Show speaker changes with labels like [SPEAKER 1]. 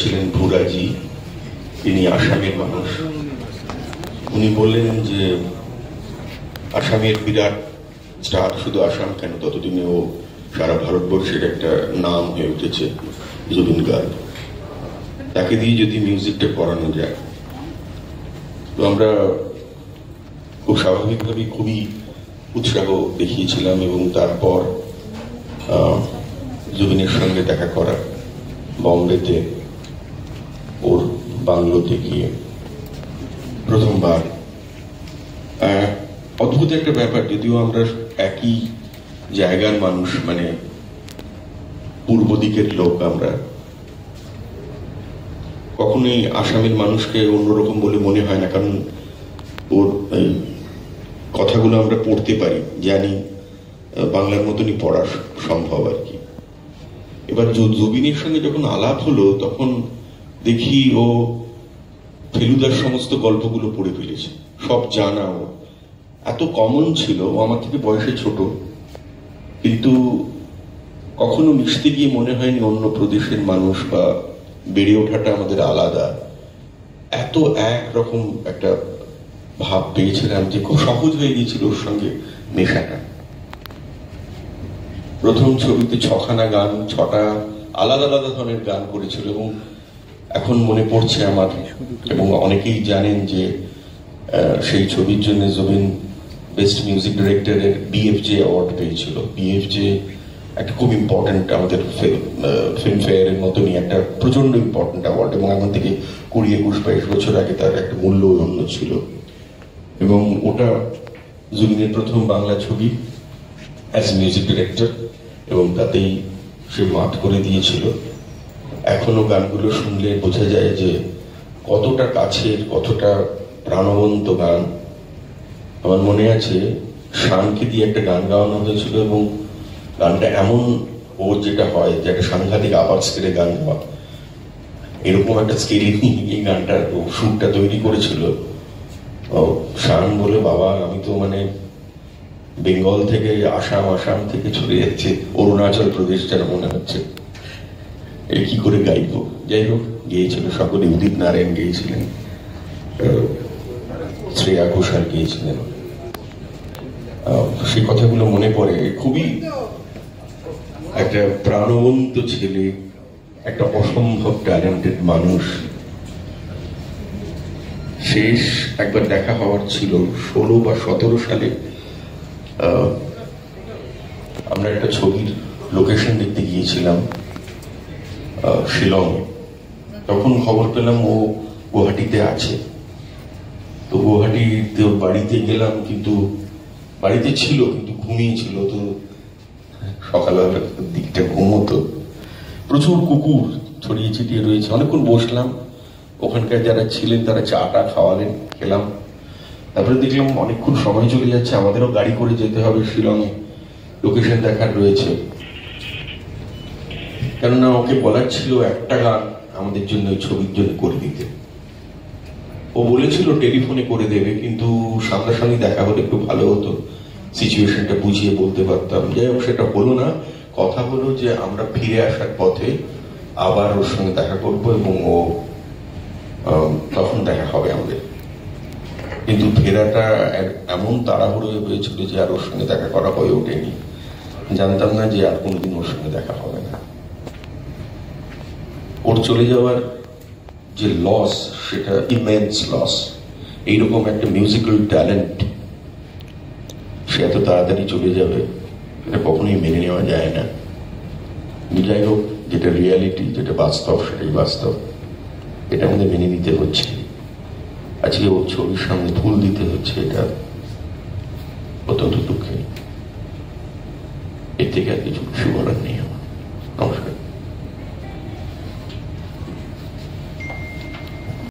[SPEAKER 1] ছিলেন ভুরাজি, তিনি আসামের মানুষ। উনি বললেন যে আসামের বিরাট স্টার, শুধু আসাম কেন, ততদিনেও সারা ভারতবর্ষের একটা নাম হয়ে উঠেছে জুবিন গার্গ। তাকে দিয়ে যদি মিউজিকটা করানো যায়, তো আমরা খুব স্বাভাবিকভাবেই খুবই উৎসাহ দেখিয়েছিলাম। এবং তারপর জুবিনের সঙ্গে দেখা করা বম্বেতে, ওর বাংলোতে গিয়ে প্রথমবার। অদ্ভুত একটা ব্যাপার, যদিও আমরা একই জায়গার মানুষ, মানে পূর্ব দিকের লোক, আমরা কখনোই আসামের মানুষকে অন্যরকম বলে মনে হয় না, কারণ ওর কথাগুলো আমরা পড়তে পারি, জানি, বাংলার মতনই পড়া সম্ভব আর কি। এবার জুবিনের সঙ্গে যখন আলাপ হলো, তখন দেখি ও ফেলুদার সমস্ত গল্পগুলো পড়ে ফেলেছে, সব জানা। ও এত কমন ছিল, ও আমার থেকে বয়সে ছোট, কিন্তু কখনো মিশতে গিয়ে মনে হয়নি অন্য প্রদেশের মানুষ, বা বেড়ে ওঠাটা আমাদের আলাদা। এত একরকম একটা ভাব পেয়েছিলাম যে খুব সহজ হয়ে গিয়েছিল ওর সঙ্গে মেশাটা। প্রথম ছবিতে 6খানা গান, 6টা আলাদা আলাদা ধরনের গান করেছিল। এবং এখন মনে পড়ছে আমার, এবং অনেকেই জানেন যে সেই ছবির জন্য জুবিন বেস্ট মিউজিক ডিরেক্টরের BFJ অ্যাওয়ার্ড পেয়েছিল। BFJ একটা খুব ইম্পর্টেন্ট, আমাদের ফিল্মফেয়ারের মতনই একটা প্রচন্ড ইম্পর্টেন্ট অ্যাওয়ার্ড, এবং এখন থেকে 20-21-22 বছর আগে তার একটা মূল্য অন্য ছিল। এবং ওটা জুবিনের প্রথম বাংলা ছবি অ্যাজ মিউজিক ডিরেক্টর, এবং তাতেই সে মাঠ করে দিয়েছিল। এখনো গানগুলো শুনলে বোঝা যায় যে কতটা কাছের, কতটা প্রাণবন্ত গান। আমার মনে আছে শানকে দিয়ে একটা গান গাওয়ানো হয়েছিল, এবং গানটা এমন, ওর যেটা হয় যে একটা সাংঘাতিক আপার স্কেলে গান গাওয়া, এরকম একটা স্কেলে এই গানটার সুরটা তৈরি করেছিল। শান বলে, বাবা আমি তো মানে বেঙ্গল থেকে আসাম থেকে চলে যাচ্ছে অরুণাচল প্রদেশ যেন মনে হচ্ছে, এই কি করে গাইব। যাই হোক, গিয়েছিল সকলে, উদিত নারায়ণ গিয়েছিলেন, শ্রেয়া ঘোষাল গিয়েছিলেন। সেই কথাগুলো মনে পড়ে। খুবই একটা প্রাণবন্ত ছেলে, একটা অসম্ভব ট্যালেন্টেড মানুষ। শেষ একবার দেখা হওয়ার ছিল 16 বা 17 সালে। আমরা একটা ছবির লোকেশন দেখতে গিয়েছিলাম শিলংয়ে। তখন খবর পেলাম ও গুয়াহাটিতে আছে। তো গুয়াহাটিতে ওর বাড়িতে গেলাম, কিন্তু বাড়িতে ছিল কিন্তু ঘুমিয়েছিল। তো সকালবেলার দিকটা ঘুমোতো, প্রচুর কুকুর ছড়িয়ে ছিটিয়ে রয়েছে। অনেকক্ষণ বসলাম, ওখানকার যারা ছিলেন তারা চাটা খাওয়ালেন, খেলাম। তারপরে দেখলাম অনেকক্ষণ সময় চলে যাচ্ছে, আমাদেরও গাড়ি করে যেতে হবে শিলংয়ে, লোকেশন দেখার রয়েছে। কেননা ওকে বলার ছিল একটা গান আমাদের জন্য, ওই ছবির জন্য করে দিতে। ও বলেছিল টেলিফোনে করে দেবে, কিন্তু সামনাসামনি দেখা হলে একটু ভালো হতো, সিচুয়েশনটা বুঝিয়ে বলতে পারতাম। যাই হোক, সেটা হলো না। কথা হলো যে আমরা ফিরে আসার পথে আবার ওর সঙ্গে দেখা করবো, এবং ও তখন দেখা হবে আমাদের। কিন্তু ফেরাটা এমন তাড়াহুড়ো হয়েছিল যে আর ওর সঙ্গে দেখা করা হয়ে ওঠেনি। জানতাম না যে আর কোনোদিন ওর সঙ্গে দেখা হবে না। ওর চলে যাওয়ার যে লস, সেটা ইমেন্স লস। এইরকম একটা মিউজিক্যাল ট্যালেন্ট, সে এত তাড়াতাড়ি চলে যাবে, এটা কখনোই মেনে নেওয়া যায় না। যাই হোক, যেটা রিয়ালিটি, যেটা বাস্তব, সেটাই বাস্তব, এটা আমাদের মেনে নিতে হচ্ছে। আজকে ওর ছবির সামনে ফুল দিতে হচ্ছে, এটা অত্যন্ত দুঃখের। এর থেকে আর কিছু বলার নেই।